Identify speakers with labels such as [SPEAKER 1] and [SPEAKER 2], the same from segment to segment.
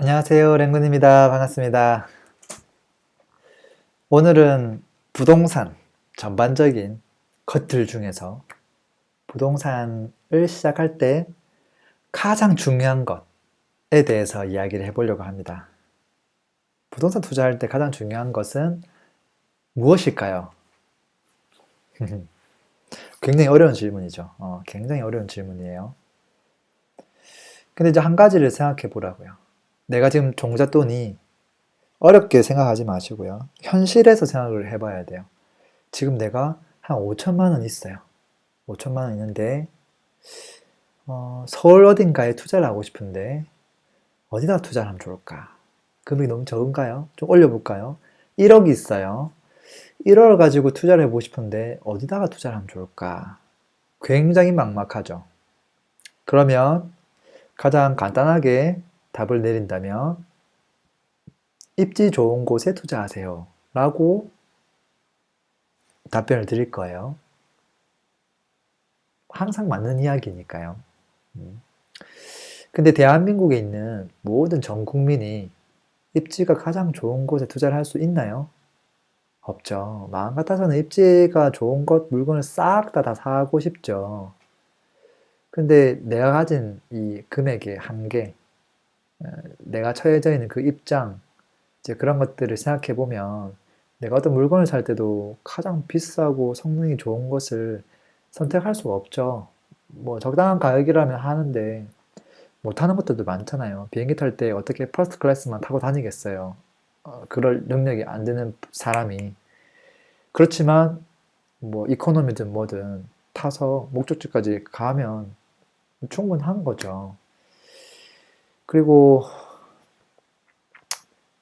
[SPEAKER 1] 안녕하세요. 랭군입니다. 반갑습니다. 오늘은 부동산 전반적인 것들 중에서 부동산을 시작할 때 가장 중요한 것에 대해서 이야기를 해보려고 합니다. 부동산 투자할 때 가장 중요한 것은 무엇일까요? 굉장히 어려운 질문이죠. 굉장히 어려운 질문이에요. 근데 이제 한 가지를 생각해 보라고요. 내가 지금 종잣돈이 어렵게 생각하지 마시고요. 현실에서 생각을 해봐야 돼요. 지금 내가 한 5천만 원 있어요. 5천만 원 있는데 서울 어딘가에 투자를 하고 싶은데 어디다 투자를 하면 좋을까? 금액이 너무 적은가요? 좀 올려볼까요? 1억이 있어요. 1억을 가지고 투자를 해보고 싶은데 어디다가 투자를 하면 좋을까? 굉장히 막막하죠. 그러면 가장 간단하게 답을 내린다면 입지 좋은 곳에 투자하세요 라고 답변을 드릴 거예요. 항상 맞는 이야기니까요. 근데 대한민국에 있는 모든 전 국민이 입지가 가장 좋은 곳에 투자를 할 수 있나요? 없죠. 마음 같아서는 입지가 좋은 것, 물건을 싹 다 사고 싶죠. 근데 내가 가진 이 금액의 한계, 내가 처해져 있는 그 입장, 이제 그런 것들을 생각해 보면 내가 어떤 물건을 살 때도 가장 비싸고 성능이 좋은 것을 선택할 수가 없죠. 뭐 적당한 가격이라면 하는데 못하는 것들도 많잖아요. 비행기 탈 때 어떻게 퍼스트 클래스만 타고 다니겠어요. 그럴 능력이 안 되는 사람이. 그렇지만 뭐 이코노미든 뭐든 타서 목적지까지 가면 충분한 거죠. 그리고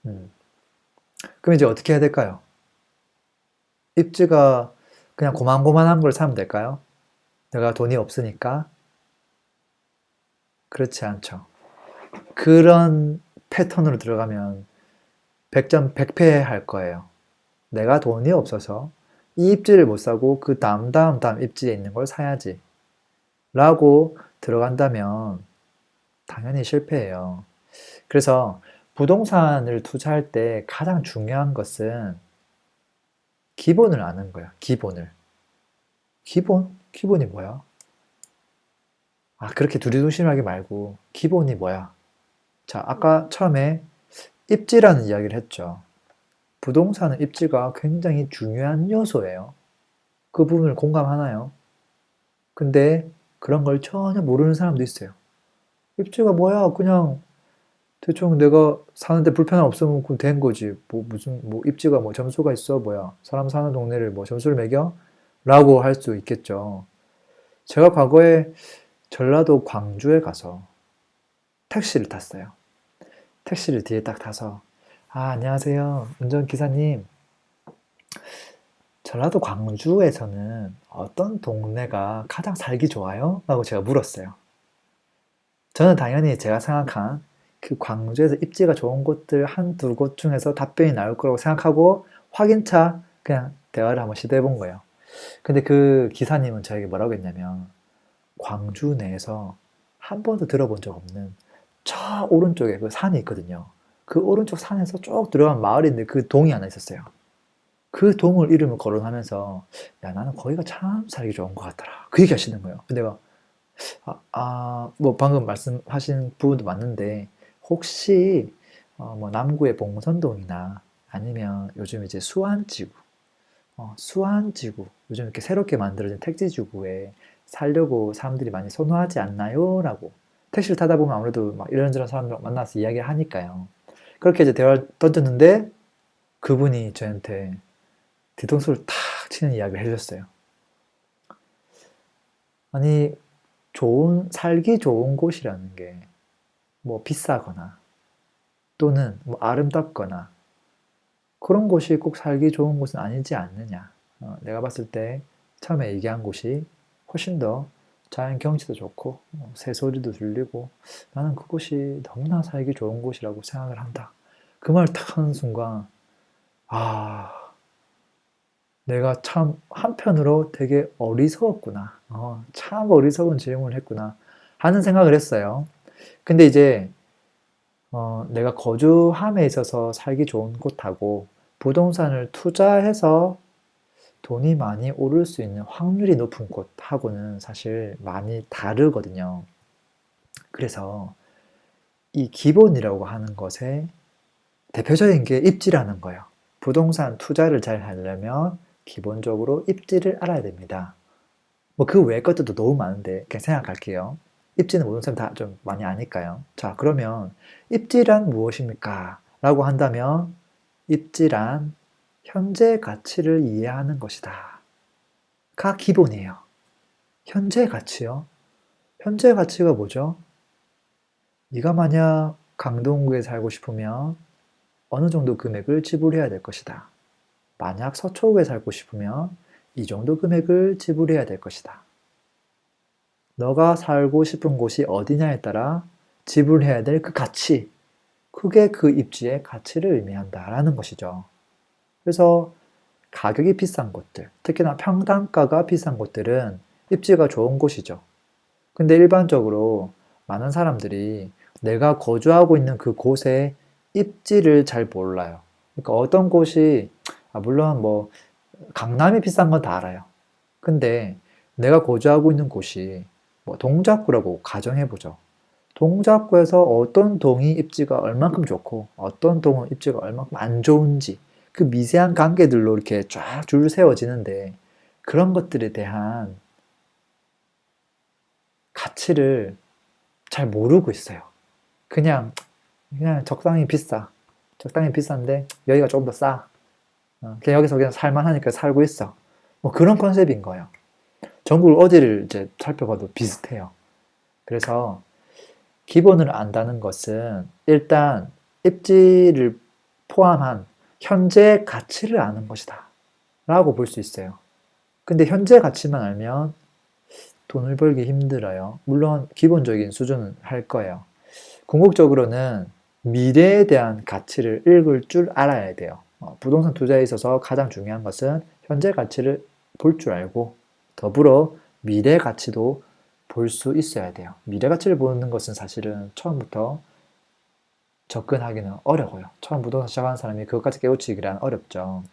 [SPEAKER 1] 음, 그럼 이제 어떻게 해야 될까요? 입지가 그냥 고만고만한 걸 사면 될까요? 내가 돈이 없으니까? 그렇지 않죠. 그런 패턴으로 들어가면 100점 100패 할 거예요. 내가 돈이 없어서 이 입지를 못 사고 그 다음 입지에 있는 걸 사야지 라고 들어간다면 당연히 실패해요. 그래서 부동산을 투자할 때 가장 중요한 것은 기본을 아는 거야. 기본을. 기본? 기본이 뭐야? 그렇게 두리뭉실하게 말고 기본이 뭐야? 자, 아까 처음에 입지라는 이야기를 했죠. 부동산은 입지가 굉장히 중요한 요소예요. 그 부분을 공감하나요? 근데 그런 걸 전혀 모르는 사람도 있어요. 입지가 뭐야? 그냥 대충 내가 사는데 불편함 없으면 그럼 된 거지. 뭐 무슨 뭐 입지가 뭐 점수가 있어 뭐야? 사람 사는 동네를 뭐 점수를 매겨? 라고 할 수 있겠죠. 제가 과거에 전라도 광주에 가서 택시를 탔어요. 택시를 뒤에 딱 타서 안녕하세요. 운전기사님. 전라도 광주에서는 어떤 동네가 가장 살기 좋아요? 라고 제가 물었어요. 저는 당연히 제가 생각한 그 광주에서 입지가 좋은 곳들 한 두 곳 중에서 답변이 나올 거라고 생각하고 확인차 그냥 대화를 한번 시도해 본 거예요. 근데 그 기사님은 저에게 뭐라고 했냐면 광주 내에서 한 번도 들어본 적 없는 저 오른쪽에 그 산이 있거든요. 그 오른쪽 산에서 쭉 들어간 마을이 있는데 그 동이 하나 있었어요. 그 동을 이름을 거론하면서 야 나는 거기가 참 살기 좋은 것 같더라. 그 얘기 하시는 거예요. 근데 내가 뭐 방금 말씀하신 부분도 맞는데 혹시 뭐 남구의 봉선동이나 아니면 요즘 이제 수안지구, 수안지구 요즘 이렇게 새롭게 만들어진 택지지구에 살려고 사람들이 많이 선호하지 않나요? 라고 택시를 타다 보면 아무래도 막 이런저런 사람들 만나서 이야기를 하니까요. 그렇게 이제 대화를 던졌는데 그분이 저한테 뒤통수를 탁 치는 이야기를 해주셨어요. 아니 살기 좋은 곳이라는 게 뭐 비싸거나 또는 뭐 아름답거나 그런 곳이 꼭 살기 좋은 곳은 아니지 않느냐. 내가 봤을 때 처음에 얘기한 곳이 훨씬 더 자연 경치도 좋고 새소리도 들리고 나는 그곳이 너무나 살기 좋은 곳이라고 생각을 한다. 그 말을 딱 하는 순간 아 내가 참 한편으로 되게 어리석었구나. 참 어리석은 질문을 했구나 하는 생각을 했어요. 근데 이제 내가 거주함에 있어서 살기 좋은 곳하고 부동산을 투자해서 돈이 많이 오를 수 있는 확률이 높은 곳하고는 사실 많이 다르거든요. 그래서 이 기본이라고 하는 것에 대표적인 게 입지라는 거예요. 부동산 투자를 잘 하려면 기본적으로 입지를 알아야 됩니다. 뭐 그 외의 것들도 너무 많은데 그냥 생각할게요. 입지는 모든 사람 다 좀 많이 아니까요. 자, 그러면 입지란 무엇입니까? 라고 한다면 입지란 현재 가치를 이해하는 것이다. 가 기본이에요. 현재 가치요? 현재 가치가 뭐죠? 네가 만약 강동구에 살고 싶으면 어느 정도 금액을 지불해야 될 것이다. 만약 서초구에 살고 싶으면 이 정도 금액을 지불해야 될 것이다. 너가 살고 싶은 곳이 어디냐에 따라 지불해야 될 그 가치, 그게 그 입지의 가치를 의미한다라는 것이죠. 그래서 가격이 비싼 곳들, 특히나 평당가가 비싼 곳들은 입지가 좋은 곳이죠. 근데 일반적으로 많은 사람들이 내가 거주하고 있는 그 곳의 입지를 잘 몰라요. 그러니까 어떤 곳이, 물론 뭐, 강남이 비싼 건 다 알아요. 근데 내가 거주하고 있는 곳이 뭐 동작구라고 가정해보죠. 동작구에서 어떤 동이 입지가 얼만큼 좋고 어떤 동은 입지가 얼만큼 안 좋은지 그 미세한 관계들로 이렇게 쫙 줄 세워지는데 그런 것들에 대한 가치를 잘 모르고 있어요. 그냥 적당히 비싸. 적당히 비싼데 여기가 조금 더 싸. 그냥 여기서 그냥 살만하니까 살고 있어. 뭐 그런 컨셉인 거예요. 전국을 어디를 이제 살펴봐도 비슷해요. 그래서 기본을 안다는 것은 일단 입지를 포함한 현재 가치를 아는 것이다. 라고 볼 수 있어요. 근데 현재 가치만 알면 돈을 벌기 힘들어요. 물론 기본적인 수준은 할 거예요. 궁극적으로는 미래에 대한 가치를 읽을 줄 알아야 돼요. 부동산 투자에 있어서 가장 중요한 것은 현재 가치를 볼 줄 알고 더불어 미래 가치도 볼 수 있어야 돼요. 미래 가치를 보는 것은 사실은 처음부터 접근하기는 어려워요. 처음 부동산 시작하는 사람이 그것까지 깨우치기란 어렵죠.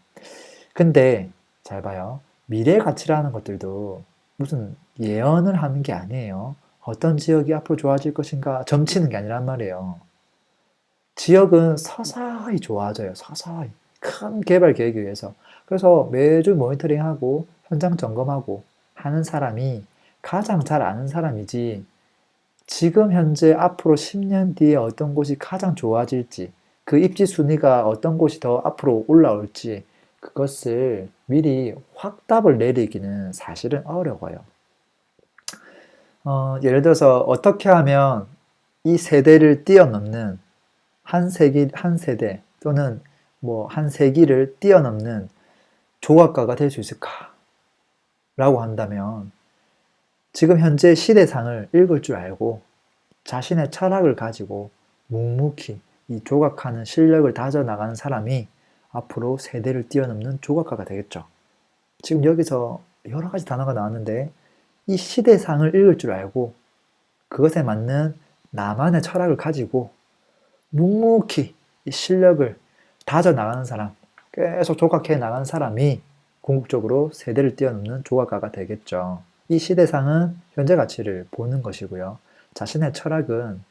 [SPEAKER 1] 근데 잘 봐요. 미래 가치라는 것들도 무슨 예언을 하는 게 아니에요. 어떤 지역이 앞으로 좋아질 것인가 점치는 게 아니란 말이에요. 지역은 서서히 좋아져요. 서서히. 큰 개발 계획에 의해서. 그래서 매주 모니터링하고 현장 점검하고 하는 사람이 가장 잘 아는 사람이지 지금 현재 앞으로 10년 뒤에 어떤 곳이 가장 좋아질지 그 입지 순위가 어떤 곳이 더 앞으로 올라올지 그것을 미리 확답을 내리기는 사실은 어려워요. 예를 들어서 어떻게 하면 이 세대를 뛰어넘는 한 세대 또는 뭐 한 세기를 뛰어넘는 조각가가 될 수 있을까? 라고 한다면 지금 현재 시대상을 읽을 줄 알고 자신의 철학을 가지고 묵묵히 이 조각하는 실력을 다져나가는 사람이 앞으로 세대를 뛰어넘는 조각가가 되겠죠. 지금 여기서 여러 가지 단어가 나왔는데 이 시대상을 읽을 줄 알고 그것에 맞는 나만의 철학을 가지고 묵묵히 이 실력을 다져나가는 사람, 계속 조각해 나가는 사람이 궁극적으로 세대를 뛰어넘는 조각가가 되겠죠. 이 시대상은 현재 가치를 보는 것이고요. 자신의 철학은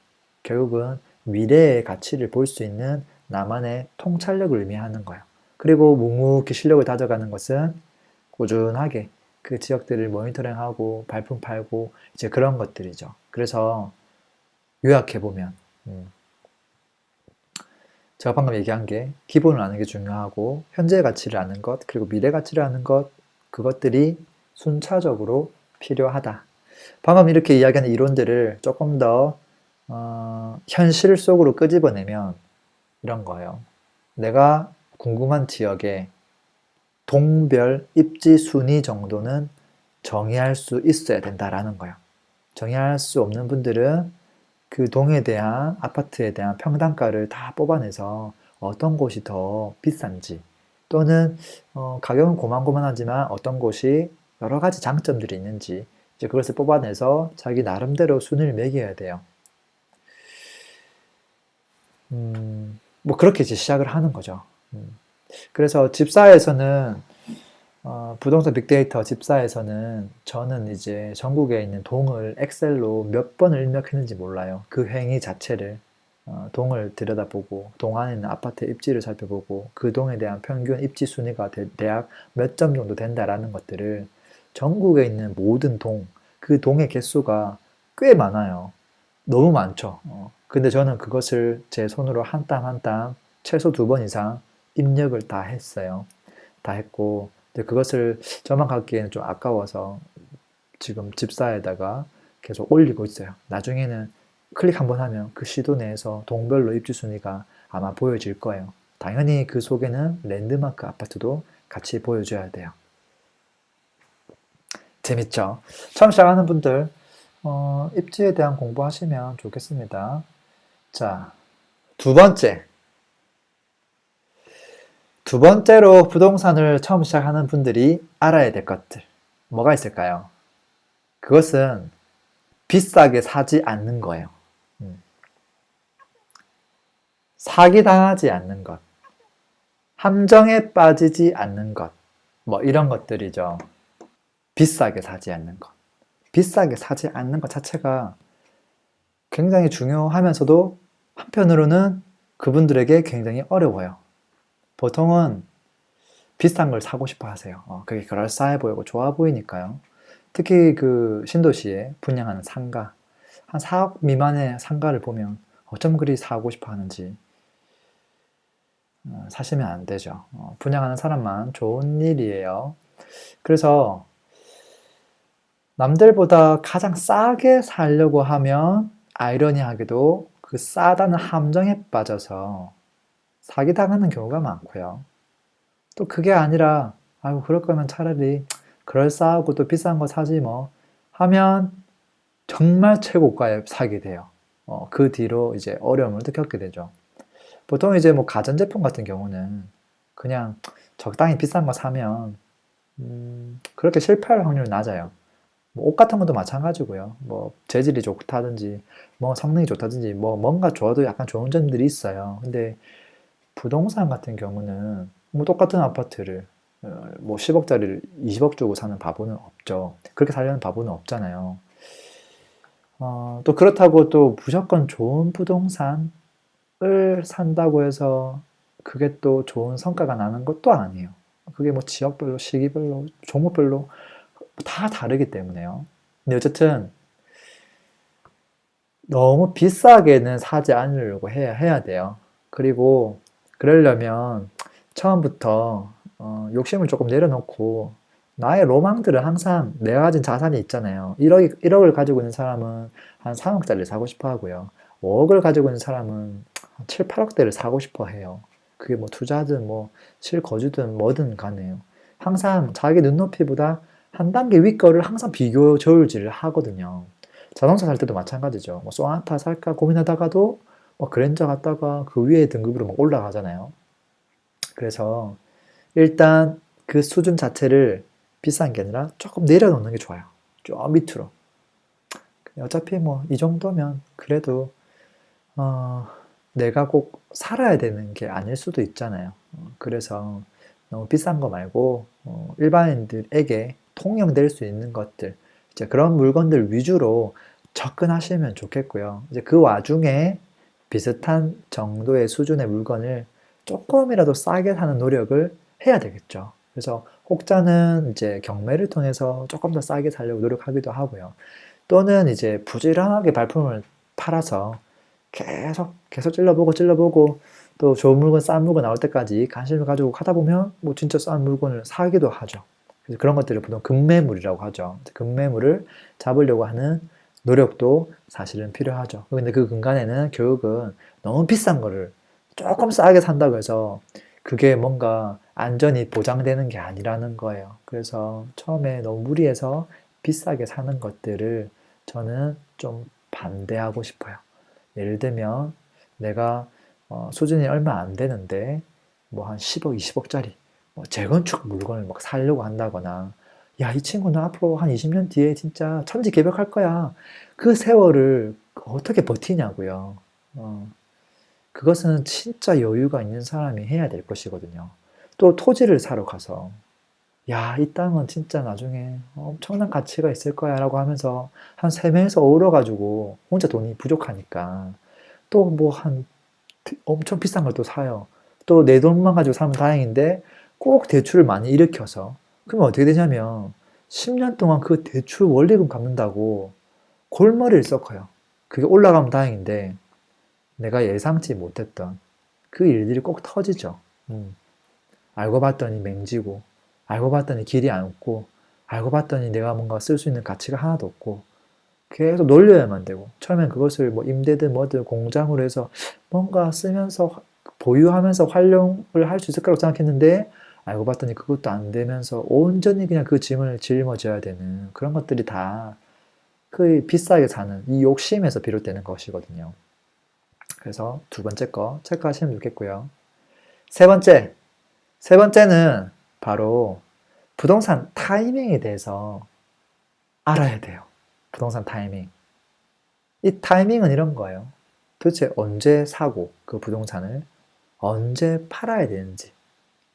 [SPEAKER 1] 결국은 미래의 가치를 볼 수 있는 나만의 통찰력을 의미하는 거예요. 그리고 묵묵히 실력을 다져가는 것은 꾸준하게 그 지역들을 모니터링하고 발품 팔고 이제 그런 것들이죠. 그래서 요약해보면 제가 방금 얘기한 게 기본을 아는 게 중요하고 현재 가치를 아는 것 그리고 미래 가치를 아는 것 그것들이 순차적으로 필요하다. 방금 이렇게 이야기하는 이론들을 조금 더 현실 속으로 끄집어내면 이런 거예요. 내가 궁금한 지역에 동별 입지 순위 정도는 정의할 수 있어야 된다라는 거예요. 정의할 수 없는 분들은 그 동에 대한 아파트에 대한 평당가를 다 뽑아내서 어떤 곳이 더 비싼지 또는 가격은 고만고만하지만 어떤 곳이 여러 가지 장점들이 있는지 이제 그것을 뽑아내서 자기 나름대로 순위를 매겨야 돼요. 뭐 그렇게 이제 시작을 하는 거죠. 그래서 집사에서는 부동산 빅데이터 집사에서는 저는 이제 전국에 있는 동을 엑셀로 몇 번을 입력했는지 몰라요. 그 행위 자체를 동을 들여다보고 동 안에 있는 아파트 입지를 살펴보고 그 동에 대한 평균 입지 순위가 대략 몇 점 정도 된다라는 것들을 전국에 있는 모든 동, 그 동의 개수가 꽤 많아요. 너무 많죠. 근데 저는 그것을 제 손으로 한 땀 한 땀 최소 2번 이상 입력을 다 했어요. 다 했고, 근데 그것을 저만 갖기에는 좀 아까워서 지금 집사에다가 계속 올리고 있어요. 나중에는 클릭 한번 하면 그 시도 내에서 동별로 입주 순위가 아마 보여질 거예요. 당연히 그 속에는 랜드마크 아파트도 같이 보여줘야 돼요. 재밌죠? 처음 시작하는 분들 입지에 대한 공부하시면 좋겠습니다. 자, 두 번째. 두 번째로 부동산을 처음 시작하는 분들이 알아야 될 것들. 뭐가 있을까요? 그것은 비싸게 사지 않는 거예요. 사기당하지 않는 것. 함정에 빠지지 않는 것. 뭐 이런 것들이죠. 비싸게 사지 않는 것. 비싸게 사지 않는 것 자체가 굉장히 중요하면서도 한편으로는 그분들에게 굉장히 어려워요. 보통은 비싼 걸 사고 싶어 하세요. 그게 그럴싸해 보이고 좋아 보이니까요. 특히 그 신도시에 분양하는 상가, 한 4억 미만의 상가를 보면 어쩜 그리 사고 싶어 하는지 사시면 안 되죠. 분양하는 사람만 좋은 일이에요. 그래서 남들보다 가장 싸게 살려고 하면 아이러니하게도 그 싸다는 함정에 빠져서 사기당하는 경우가 많고요. 또 그게 아니라 아이고 그럴 거면 차라리 그럴싸하고 또 비싼 거 사지 뭐 하면 정말 최고가에 사게 돼요. 그 뒤로 이제 어려움을 겪게 되죠. 보통 이제 뭐 가전제품 같은 경우는 그냥 적당히 비싼 거 사면 그렇게 실패할 확률이 낮아요. 뭐 옷 같은 것도 마찬가지고요. 뭐 재질이 좋다든지 뭐 성능이 좋다든지 뭐 뭔가 좋아도 약간 좋은 점들이 있어요. 근데 부동산 같은 경우는 뭐 똑같은 아파트를 뭐 10억짜리를 20억 주고 사는 바보는 없죠. 그렇게 살려는 바보는 없잖아요. 또 그렇다고 또 무조건 좋은 부동산을 산다고 해서 그게 또 좋은 성과가 나는 것도 아니에요. 그게 뭐 지역별로, 시기별로, 종목별로 다 다르기 때문에요. 근데 어쨌든 너무 비싸게는 사지 않으려고 해야 돼요. 그리고 그러려면 처음부터 욕심을 조금 내려놓고 나의 로망들은 항상 내가 가진 자산이 있잖아요. 1억을 가지고 있는 사람은 한 3억짜리를 사고 싶어 하고요. 5억을 가지고 있는 사람은 한 7, 8억대를 사고 싶어 해요. 그게 뭐 투자든 뭐 실거주든 뭐든 간에요. 항상 자기 눈높이보다 한 단계 위 거를 항상 비교 저울질을 하거든요. 자동차 살 때도 마찬가지죠. 뭐 소나타 살까 고민하다가도 뭐 그랜저 갔다가 그 위에 등급으로 막 올라가잖아요. 그래서 일단 그 수준 자체를 비싼 게 아니라 조금 내려놓는 게 좋아요. 좀 밑으로. 어차피 뭐 이 정도면 그래도 내가 꼭 살아야 되는 게 아닐 수도 있잖아요. 그래서 너무 비싼 거 말고 일반인들에게 통용될 수 있는 것들, 이제 그런 물건들 위주로 접근하시면 좋겠고요. 이제 그 와중에 비슷한 정도의 수준의 물건을 조금이라도 싸게 사는 노력을 해야 되겠죠. 그래서 혹자는 이제 경매를 통해서 조금 더 싸게 살려고 노력하기도 하고요. 또는 이제 부지런하게 발품을 팔아서 계속 찔러보고 또 좋은 물건, 싼 물건 나올 때까지 관심을 가지고 하다 보면 뭐 진짜 싼 물건을 사기도 하죠. 그래서 그런 것들을 보통 급매물이라고 하죠. 급매물을 잡으려고 하는 노력도 사실은 필요하죠. 근데 그 근간에는 결국은 너무 비싼 거를 조금 싸게 산다고 해서 그게 뭔가 안전이 보장되는 게 아니라는 거예요. 그래서 처음에 너무 무리해서 비싸게 사는 것들을 저는 좀 반대하고 싶어요. 예를 들면 내가 수준이 얼마 안 되는데 뭐 한 10억, 20억짜리 뭐 재건축 물건을 막 사려고 한다거나 야, 이 친구는 앞으로 한 20년 뒤에 진짜 천지개벽할 거야. 그 세월을 어떻게 버티냐고요. 그것은 진짜 여유가 있는 사람이 해야 될 것이거든요. 또 토지를 사러 가서 야, 이 땅은 진짜 나중에 엄청난 가치가 있을 거야 라고 하면서 한 3명에서 어우러가지고 혼자 돈이 부족하니까 또 뭐 한 엄청 비싼 걸 또 사요. 또 내 돈만 가지고 사면 다행인데 꼭 대출을 많이 일으켜서 그러면 어떻게 되냐면 10년 동안 그 대출 원리금 갚는다고 골머리를 썩어요. 그게 올라가면 다행인데 내가 예상치 못했던 그 일들이 꼭 터지죠. 음. 알고 봤더니 맹지고, 알고 봤더니 길이 안 없고, 알고 봤더니 내가 뭔가 쓸 수 있는 가치가 하나도 없고, 계속 놀려야만 되고, 처음엔 그것을 뭐 임대든 뭐든 공장으로 해서 뭔가 쓰면서 보유하면서 활용을 할 수 있을 거라고 생각했는데, 알고 봤더니 그것도 안 되면서 온전히 그냥 그 짐을 짊어져야 되는 그런 것들이 다 그 비싸게 사는 이 욕심에서 비롯되는 것이거든요. 그래서 두 번째 거 체크하시면 좋겠고요. 세 번째, 세 번째는 바로 부동산 타이밍에 대해서 알아야 돼요. 부동산 타이밍. 이 타이밍은 이런 거예요. 도대체 언제 사고 그 부동산을 언제 팔아야 되는지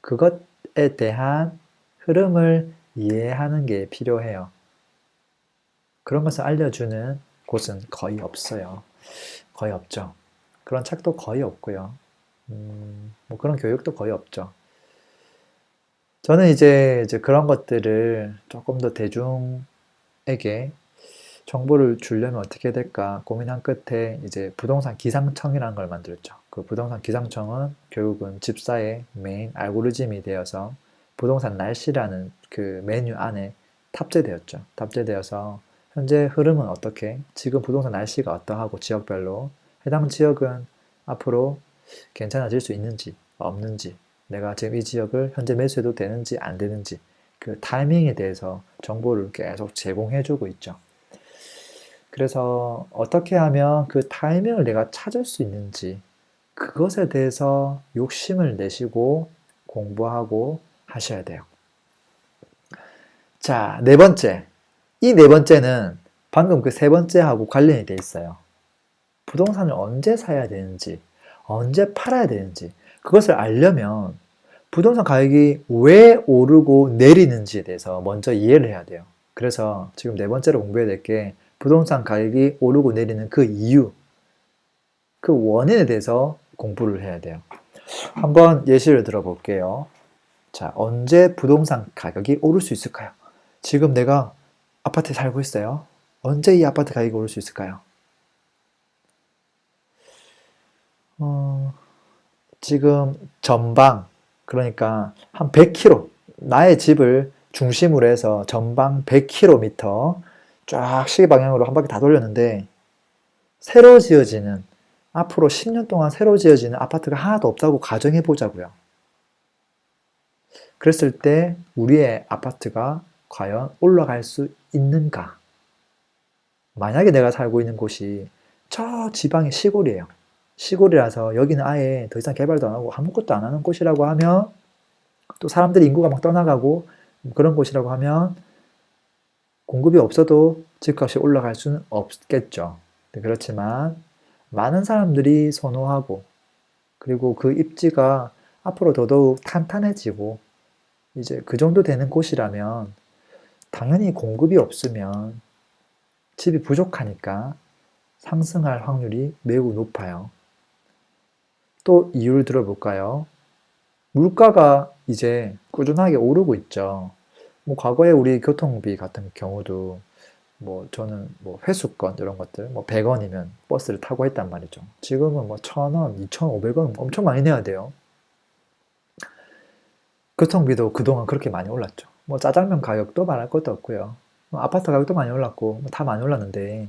[SPEAKER 1] 그것에 대한 흐름을 이해하는 게 필요해요. 그런 것을 알려주는 곳은 거의 없어요. 거의 없죠. 그런 책도 거의 없고요. 뭐 그런 교육도 거의 없죠. 저는 이제 그런 것들을 조금 더 대중에게 정보를 주려면 어떻게 해야 될까 고민한 끝에 이제 부동산 기상청이라는 걸 만들었죠. 그 부동산 기상청은 결국은 집사의 메인 알고리즘이 되어서 부동산 날씨라는 그 메뉴 안에 탑재되었죠. 탑재되어서 현재 흐름은 어떻게, 지금 부동산 날씨가 어떠하고 지역별로 해당 지역은 앞으로 괜찮아질 수 있는지 없는지, 내가 지금 이 지역을 현재 매수해도 되는지 안 되는지 그 타이밍에 대해서 정보를 계속 제공해주고 있죠. 그래서 어떻게 하면 그 타이밍을 내가 찾을 수 있는지 그것에 대해서 욕심을 내시고 공부하고 하셔야 돼요. 자, 네 번째. 이 네 번째는 방금 그 세 번째하고 관련이 돼 있어요. 부동산을 언제 사야 되는지, 언제 팔아야 되는지 그것을 알려면 부동산 가격이 왜 오르고 내리는지에 대해서 먼저 이해를 해야 돼요. 그래서 지금 네 번째로 공부해야 될 게 부동산 가격이 오르고 내리는 그 이유, 그 원인에 대해서 공부를 해야 돼요. 한번 예시를 들어볼게요. 자, 언제 부동산 가격이 오를 수 있을까요? 지금 내가 아파트에 살고 있어요. 언제 이 아파트 가격이 오를 수 있을까요? 어, 지금 전방, 그러니까 한 100km, 나의 집을 중심으로 해서 전방 100km 쫙 시계 방향으로 한 바퀴 다 돌렸는데 새로 지어지는, 앞으로 10년 동안 새로 지어지는 아파트가 하나도 없다고 가정해 보자고요. 그랬을 때 우리의 아파트가 과연 올라갈 수 있는가? 만약에 내가 살고 있는 곳이 저 지방의 시골이에요. 시골이라서 여기는 아예 더 이상 개발도 안 하고 아무것도 안 하는 곳이라고 하면, 또 사람들이 인구가 막 떠나가고 그런 곳이라고 하면 공급이 없어도 집값이 올라갈 수는 없겠죠. 그렇지만 많은 사람들이 선호하고, 그리고 그 입지가 앞으로 더더욱 탄탄해지고 이제 그 정도 되는 곳이라면 당연히 공급이 없으면 집이 부족하니까 상승할 확률이 매우 높아요. 또 이유를 들어볼까요? 물가가 이제 꾸준하게 오르고 있죠. 뭐 과거에 우리 교통비 같은 경우도 뭐 저는 뭐 회수권 이런 것들 뭐 100원이면 버스를 타고 했단 말이죠. 지금은 뭐 1000원, 2,500원 엄청 많이 내야 돼요. 교통비도 그동안 그렇게 많이 올랐죠. 뭐 짜장면 가격도 말할 것도 없고요. 뭐 아파트 가격도 많이 올랐고 뭐다 많이 올랐는데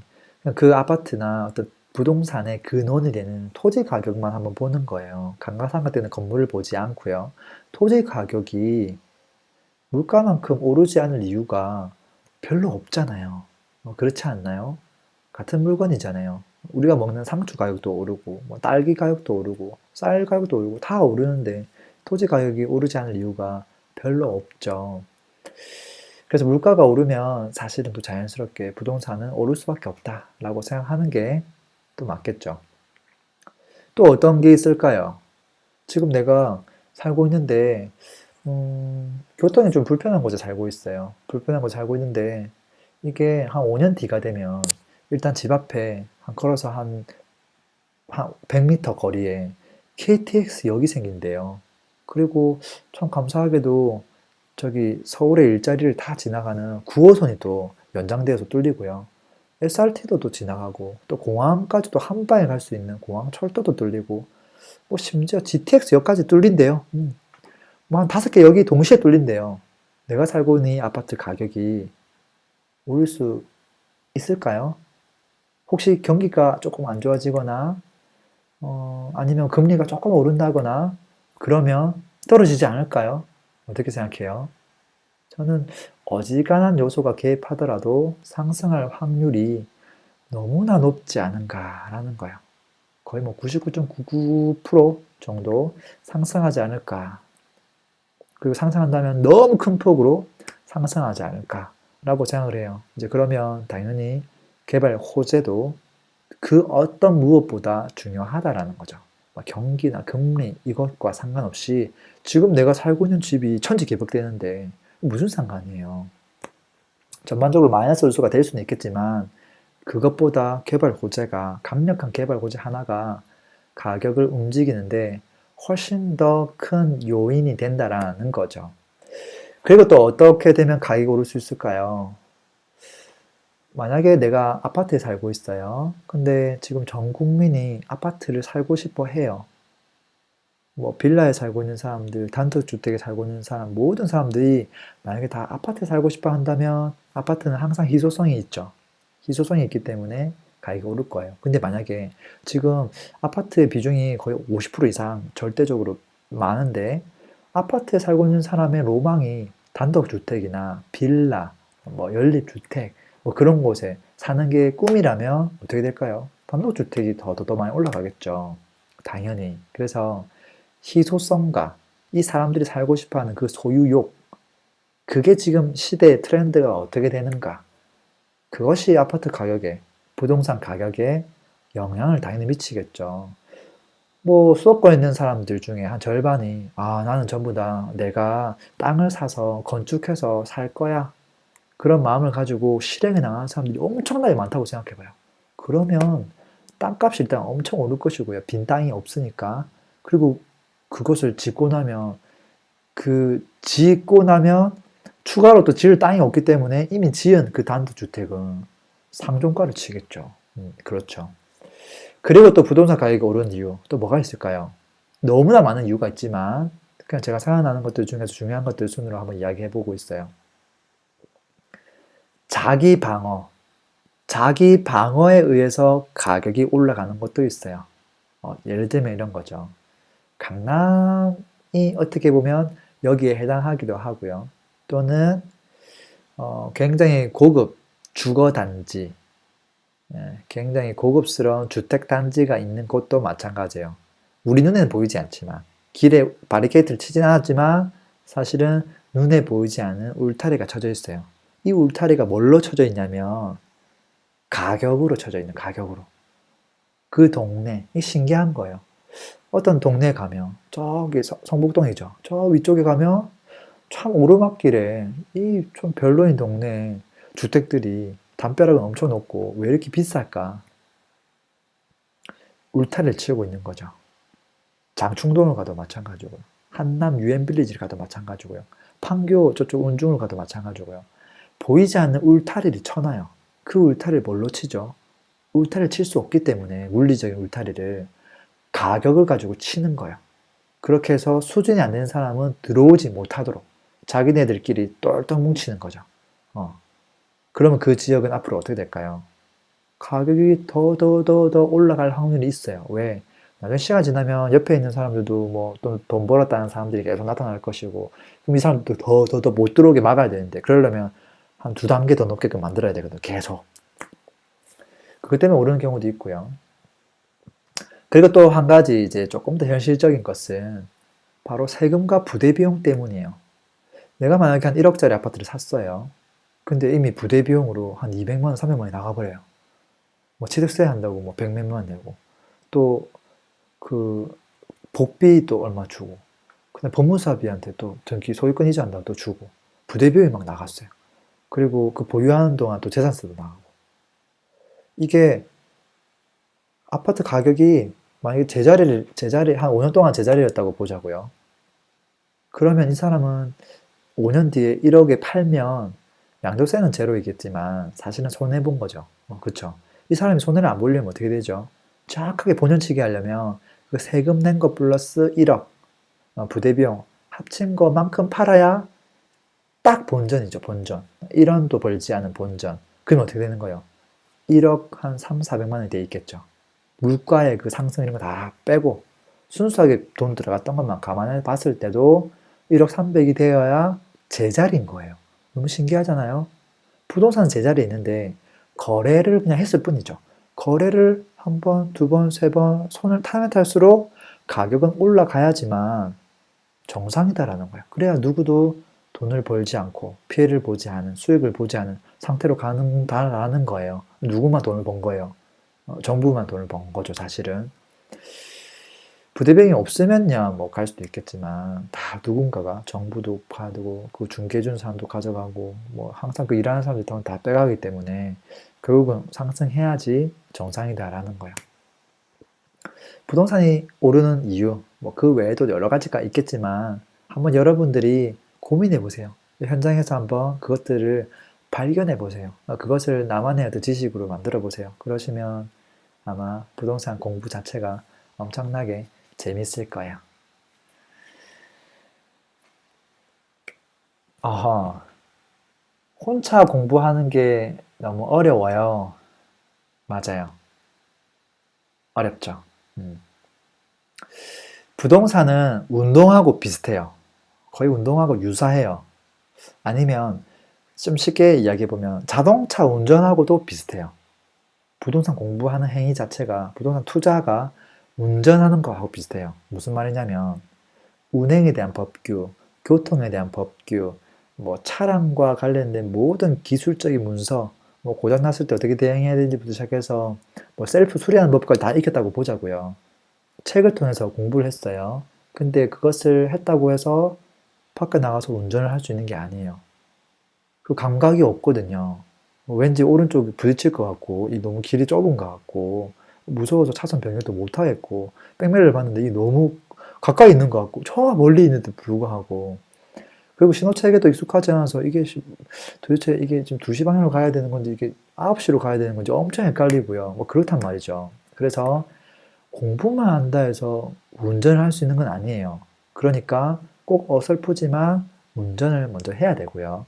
[SPEAKER 1] 그 아파트나 어떤 부동산의 근원이 되는 토지 가격만 한번 보는 거예요. 감가상각되는 건물을 보지 않고요. 토지 가격이 물가만큼 오르지 않을 이유가 별로 없잖아요. 그렇지 않나요? 같은 물건이잖아요. 우리가 먹는 상추 가격도 오르고, 뭐 딸기 가격도 오르고, 쌀 가격도 오르고, 다 오르는데 토지 가격이 오르지 않을 이유가 별로 없죠. 그래서 물가가 오르면 사실은 또 자연스럽게 부동산은 오를 수밖에 없다라고 생각하는 게 또 맞겠죠. 또 어떤 게 있을까요? 지금 내가 살고 있는데, 교통이 좀 불편한 곳에 살고 있어요. 불편한 곳에 살고 있는데, 이게 한 5년 뒤가 되면, 일단 집 앞에 걸어서 한 100m 거리에 KTX역이 생긴대요. 그리고 참 감사하게도 저기 서울의 일자리를 다 지나가는 9호선이 또 연장되어서 뚫리고요. SRT도 또 지나가고, 또 공항까지도 한 방에 갈 수 있는 공항 철도도 뚫리고, 뭐 심지어 GTX역까지 뚫린대요. 뭐 한 5개 역이 동시에 뚫린대요. 내가 살고 있는 이 아파트 가격이 오를 수 있을까요? 혹시 경기가 조금 안 좋아지거나, 아니면 금리가 조금 오른다거나, 그러면 떨어지지 않을까요? 어떻게 생각해요? 저는 어지간한 요소가 개입하더라도 상승할 확률이 너무나 높지 않은가라는 거예요. 거의 뭐 99.99% 정도 상승하지 않을까. 그리고 상승한다면 너무 큰 폭으로 상승하지 않을까라고 생각을 해요. 이제 그러면 당연히 개발 호재도 그 어떤 무엇보다 중요하다라는 거죠. 경기나 금리 이것과 상관없이 지금 내가 살고 있는 집이 천지개벽되는데 무슨 상관이에요. 전반적으로 마이너스 요소가 될 수는 있겠지만 그것보다 개발 호재가 강력한 개발 호재 하나가 가격을 움직이는데 훨씬 더 큰 요인이 된다라는 거죠. 그리고 또 어떻게 되면 가격이 오를 수 있을까요? 만약에 내가 아파트에 살고 있어요. 근데 지금 전 국민이 아파트를 살고 싶어 해요. 뭐 빌라에 살고 있는 사람들, 단독주택에 살고 있는 사람, 모든 사람들이 만약에 다 아파트에 살고 싶어 한다면 아파트는 항상 희소성이 있죠. 희소성이 있기 때문에 가격이 오를 거예요. 근데 만약에 지금 아파트의 비중이 거의 50% 이상 절대적으로 많은데 아파트에 살고 있는 사람의 로망이 단독주택이나 빌라, 뭐 연립주택, 뭐 그런 곳에 사는 게 꿈이라면 어떻게 될까요? 단독주택이 더 많이 올라가겠죠. 당연히. 그래서 희소성과 이 사람들이 살고 싶어하는 그 소유욕, 그게 지금 시대의 트렌드가 어떻게 되는가? 그것이 아파트 가격에, 부동산 가격에 영향을 당연히 미치겠죠. 뭐 수도권에 있는 사람들 중에 한 절반이 나는 전부 다 내가 땅을 사서 건축해서 살 거야. 그런 마음을 가지고 실행에 나가는 사람들이 엄청나게 많다고 생각해 봐요. 그러면 땅값이 일단 엄청 오를 것이고요. 빈 땅이 없으니까. 그리고 그것을 짓고 나면 추가로 또 지을 땅이 없기 때문에 이미 지은 그 단독주택은 상종가를 치겠죠. 그렇죠. 그리고 또 부동산 가격이 오른 이유, 또 뭐가 있을까요? 너무나 많은 이유가 있지만, 그냥 제가 생각나는 것들 중에서 중요한 것들 순으로 한번 이야기해 보고 있어요. 자기 방어. 자기 방어에 의해서 가격이 올라가는 것도 있어요. 예를 들면 이런 거죠. 강남이 어떻게 보면 여기에 해당하기도 하고요. 또는 굉장히 고급 주거단지, 굉장히 고급스러운 주택단지가 있는 곳도 마찬가지예요. 우리 눈에는 보이지 않지만 길에 바리케이트를 치진 않았지만 사실은 눈에 보이지 않는 울타리가 쳐져 있어요. 이 울타리가 뭘로 쳐져 있냐면 가격으로 쳐져 있는 가격으로. 그 동네, 이 신기한 거예요. 어떤 동네에 가면 저기 성북동이죠. 저 위쪽에 가면 참 오르막길에 이 좀 별로인 동네 주택들이 담벼락은 엄청 높고 왜 이렇게 비쌀까? 울타리를 치고 있는 거죠. 장충동을 가도 마찬가지고요. 한남 유엔빌리지를 가도 마찬가지고요. 판교 저쪽 운중을 가도 마찬가지고요. 보이지 않는 울타리를 쳐놔요. 그 울타리를 뭘로 치죠? 울타리를 칠 수 없기 때문에 물리적인 울타리를 가격을 가지고 치는 거예요. 그렇게 해서 수준이 안 되는 사람은 들어오지 못하도록 자기네들끼리 똘똘 뭉치는 거죠. 그러면 그 지역은 앞으로 어떻게 될까요? 가격이 더 올라갈 확률이 있어요. 왜? 나중에 시간 지나면 옆에 있는 사람들도 뭐 또 돈 벌었다는 사람들이 계속 나타날 것이고 그럼 이 사람들도 더 못 들어오게 막아야 되는데 그러려면 한 2단계 더 높게끔 만들어야 되거든요. 계속. 그것 때문에 오르는 경우도 있고요. 그리고 또 한 가지 이제 조금 더 현실적인 것은 바로 세금과 부대 비용 때문이에요. 내가 만약에 한 1억짜리 아파트를 샀어요. 근데 이미 부대 비용으로 한 200만 원, 300만 원이 나가버려요. 뭐 취득세 한다고 뭐 100몇만 원 내고 또 그 복비도 얼마 주고, 그다음 법무사비한테 또 등기 소유권 이전한다고 또 주고, 부대비용이 막 나갔어요. 그리고 그 보유하는 동안 또 재산세도 나가고. 이게 아파트 가격이 만약에 제자리 한 5년 동안 제자리였다고 보자고요. 그러면 이 사람은 5년 뒤에 1억에 팔면 양도세는 제로이겠지만 사실은 손해본 거죠. 그쵸? 이 사람이 손해를 안 보려면 어떻게 되죠? 정확하게 본연치기 하려면 그 세금 낸 거 플러스 1억 부대비용 합친 것만큼 팔아야 딱 본전이죠. 본전. 1원도 벌지 않은 본전. 그러면 어떻게 되는 거예요? 1억 한 3, 400만 원이 돼 있겠죠. 물가의 그 상승 이런 거 다 빼고 순수하게 돈 들어갔던 것만 감안해 봤을 때도 1억 3백이 되어야 제자리인 거예요. 너무 신기하잖아요. 부동산 제자리에 있는데 거래를 그냥 했을 뿐이죠. 거래를 한 번, 두 번, 세 번 손을 타면 탈수록 가격은 올라가야지만 정상이다라는 거예요. 그래야 누구도 돈을 벌지 않고 피해를 보지 않은, 수익을 보지 않은 상태로 가는다라는 거예요. 누구만 돈을 번 거예요? 정부만 돈을 번 거죠, 사실은. 부대비용이 없으면야 뭐 갈 수도 있겠지만 다 누군가가 정부도 받고 그 중개준 사람도 가져가고 뭐 항상 그 일하는 사람들 돈 다 빼가기 때문에 결국은 상승해야지 정상이다라는 거예요. 부동산이 오르는 이유 뭐 그 외에도 여러 가지가 있겠지만 한번 여러분들이 고민해 보세요. 현장에서 한번 그것들을 발견해 보세요. 그것을 나만의 어떤 지식으로 만들어 보세요. 그러시면 아마 부동산 공부 자체가 엄청나게 재밌을 거예요. 아하, 혼자 공부하는 게 너무 어려워요. 맞아요. 어렵죠. 음. 부동산은 운동하고 비슷해요. 거의 운동하고 유사해요. 아니면 좀 쉽게 이야기해보면 자동차 운전하고도 비슷해요. 부동산 공부하는 행위 자체가 부동산 투자가 운전하는 거하고 비슷해요. 무슨 말이냐면 운행에 대한 법규, 교통에 대한 법규, 뭐 차량과 관련된 모든 기술적인 문서, 뭐 고장 났을 때 어떻게 대응해야 되는지부터 시작해서 뭐 셀프 수리하는 법까지 다 익혔다고 보자고요. 책을 통해서 공부를 했어요. 근데 그것을 했다고 해서 밖에 나가서 운전을 할 수 있는 게 아니에요. 그 감각이 없거든요. 왠지 오른쪽이 부딪힐 것 같고, 이 너무 길이 좁은 것 같고, 무서워서 차선 변경도 못 하겠고, 백미러를 봤는데 이 너무 가까이 있는 것 같고, 저 멀리 있는데 불구하고, 그리고 신호체계도 익숙하지 않아서 이게 도대체 이게 지금 2시 방향으로 가야 되는 건지, 이게 9시로 가야 되는 건지 엄청 헷갈리고요. 뭐 그렇단 말이죠. 그래서 공부만 한다 해서 운전을 할 수 있는 건 아니에요. 그러니까 꼭 어설프지만 운전을 먼저 해야 되고요.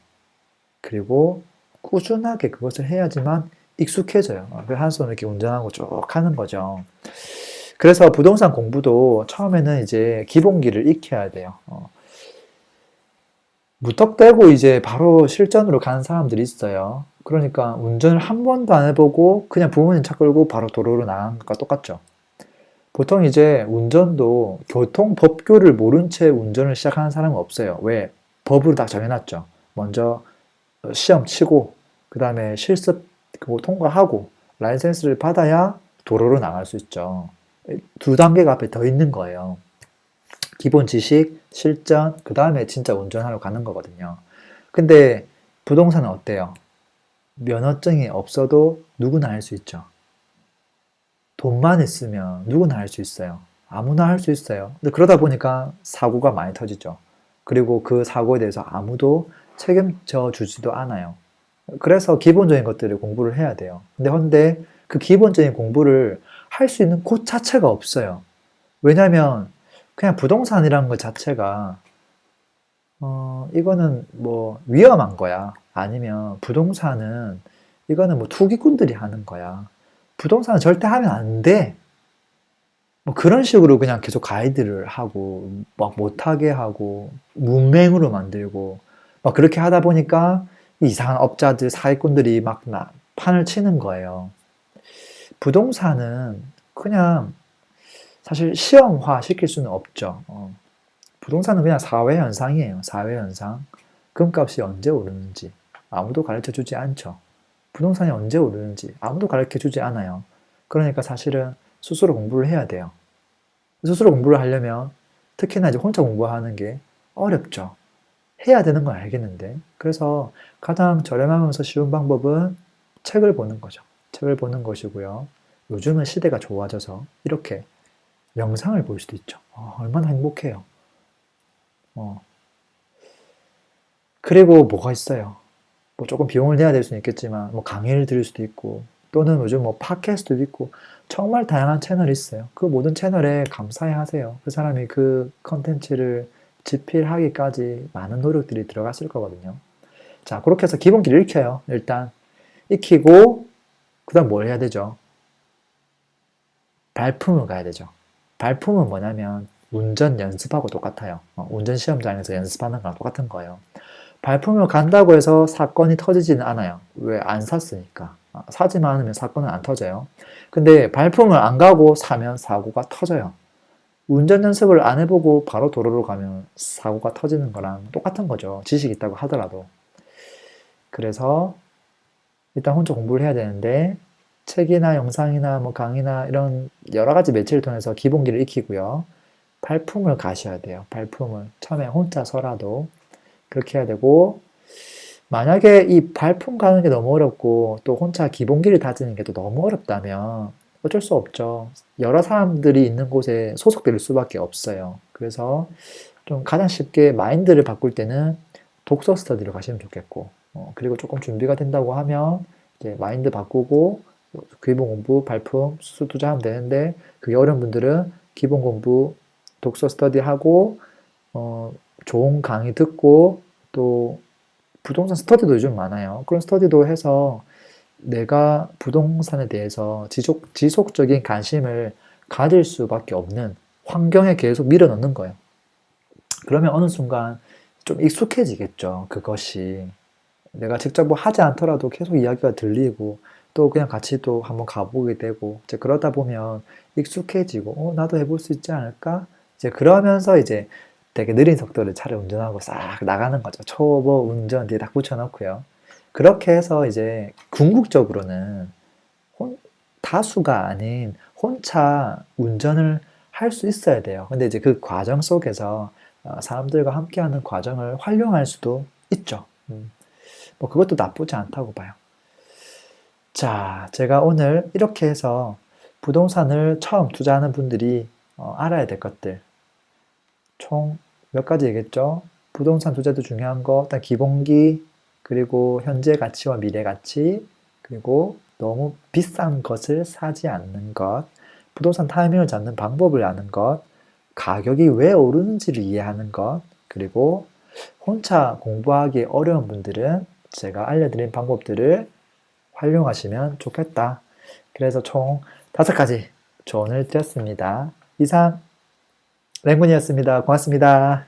[SPEAKER 1] 그리고 꾸준하게 그것을 해야지만 익숙해져요. 한 손으로 이렇게 운전하고 쭉 하는 거죠. 그래서 부동산 공부도 처음에는 이제 기본기를 익혀야 돼요. 무턱대고 이제 바로 실전으로 가는 사람들이 있어요. 그러니까 운전을 한 번도 안 해보고 그냥 부모님 차 끌고 바로 도로로 나간 것과 똑같죠. 보통 이제 운전도 교통 법규를 모른 채 운전을 시작하는 사람은 없어요. 왜? 법으로 다 정해놨죠. 먼저 시험 치고 그 다음에 실습 그거 통과하고 라이센스를 받아야 도로로 나갈 수 있죠. 두 단계가 앞에 더 있는 거예요. 기본 지식, 실전, 그 다음에 진짜 운전하러 가는 거거든요. 근데 부동산은 어때요? 면허증이 없어도 누구나 할 수 있죠. 돈만 있으면 누구나 할 수 있어요. 아무나 할 수 있어요. 근데 그러다 보니까 사고가 많이 터지죠. 그리고 그 사고에 대해서 아무도 책임져 주지도 않아요. 그래서 기본적인 것들을 공부를 해야 돼요. 근데 그 기본적인 공부를 할 수 있는 곳 자체가 없어요. 왜냐면 그냥 부동산이라는 것 자체가 이거는 뭐 위험한 거야. 아니면 부동산은 이거는 뭐 투기꾼들이 하는 거야. 부동산은 절대 하면 안 돼. 뭐 그런 식으로 그냥 계속 가이드를 하고 막 못하게 하고 문맹으로 만들고 막 그렇게 하다 보니까 이상한 업자들, 사기꾼들이 막 판을 치는 거예요. 부동산은 그냥 사실 시험화 시킬 수는 없죠. 부동산은 그냥 사회 현상이에요. 사회 현상. 금값이 언제 오르는지 아무도 가르쳐 주지 않죠. 부동산이 언제 오르는지 아무도 가르쳐 주지 않아요. 그러니까 사실은 스스로 공부를 해야 돼요. 스스로 공부를 하려면 특히나 이제 혼자 공부하는 게 어렵죠. 해야 되는 건 알겠는데. 그래서 가장 저렴하면서 쉬운 방법은 책을 보는 거죠. 책을 보는 것이고요. 요즘은 시대가 좋아져서 이렇게 영상을 볼 수도 있죠. 얼마나 행복해요. 어. 그리고 뭐가 있어요? 뭐 조금 비용을 내야 될 수는 있겠지만, 뭐 강의를 들을 수도 있고, 또는 요즘 뭐 팟캐스트도 있고, 정말 다양한 채널이 있어요. 그 모든 채널에 감사해 하세요. 그 사람이 그 컨텐츠를 집필하기까지 많은 노력들이 들어갔을 거거든요. 자, 그렇게 해서 기본기를 익혀요. 일단 익히고, 그 다음 뭘 해야 되죠? 발품을 가야 되죠. 발품은 뭐냐면 운전 연습하고 똑같아요. 운전 시험장에서 연습하는 거랑 똑같은 거예요. 발품을 간다고 해서 사건이 터지지는 않아요. 왜? 안 샀으니까. 사지만 않으면 사건은 안 터져요. 근데 발품을 안 가고 사면 사고가 터져요. 운전 연습을 안 해보고 바로 도로로 가면 사고가 터지는 거랑 똑같은 거죠. 지식이 있다고 하더라도. 그래서 일단 혼자 공부를 해야 되는데 책이나 영상이나 뭐 강의나 이런 여러 가지 매체를 통해서 기본기를 익히고요. 발품을 가셔야 돼요. 발품을. 처음에 혼자서라도 그렇게 해야 되고, 만약에 이 발품 가는 게 너무 어렵고 또 혼자 기본기를 다지는 게 또 너무 어렵다면 어쩔 수 없죠. 여러 사람들이 있는 곳에 소속될 수밖에 없어요. 그래서 좀 가장 쉽게 마인드를 바꿀 때는 독서 스터디로 가시면 좋겠고, 그리고 조금 준비가 된다고 하면 이제 마인드 바꾸고 기본 공부, 발품, 수수 투자하면 되는데, 그게 어려운 분들은 기본 공부, 독서 스터디 하고 좋은 강의 듣고 또 부동산 스터디도 요즘 많아요. 그런 스터디도 해서 내가 부동산에 대해서 지속적인 관심을 가질 수밖에 없는 환경에 계속 밀어넣는 거예요. 그러면 어느 순간 좀 익숙해지겠죠. 그것이. 내가 직접 뭐 하지 않더라도 계속 이야기가 들리고 또 그냥 같이 또 한번 가보게 되고 이제 그러다 보면 익숙해지고 나도 해볼 수 있지 않을까? 이제 그러면서 이제 되게 느린 속도를 차를 운전하고 싹 나가는 거죠. 초보 운전 뒤에 딱 붙여놓고요. 그렇게 해서 이제 궁극적으로는 다수가 아닌 혼자 운전을 할 수 있어야 돼요. 근데 이제 그 과정 속에서 사람들과 함께하는 과정을 활용할 수도 있죠. 뭐 그것도 나쁘지 않다고 봐요. 자, 제가 오늘 이렇게 해서 부동산을 처음 투자하는 분들이 알아야 될 것들 총 몇 가지 얘기했죠? 부동산 투자도 중요한 거, 일단 기본기, 그리고 현재 가치와 미래 가치, 그리고 너무 비싼 것을 사지 않는 것, 부동산 타이밍을 잡는 방법을 아는 것, 가격이 왜 오르는지를 이해하는 것, 그리고 혼자 공부하기 어려운 분들은 제가 알려드린 방법들을 활용하시면 좋겠다. 그래서 총 5가지 조언을 드렸습니다. 이상 랭군이었습니다. 고맙습니다.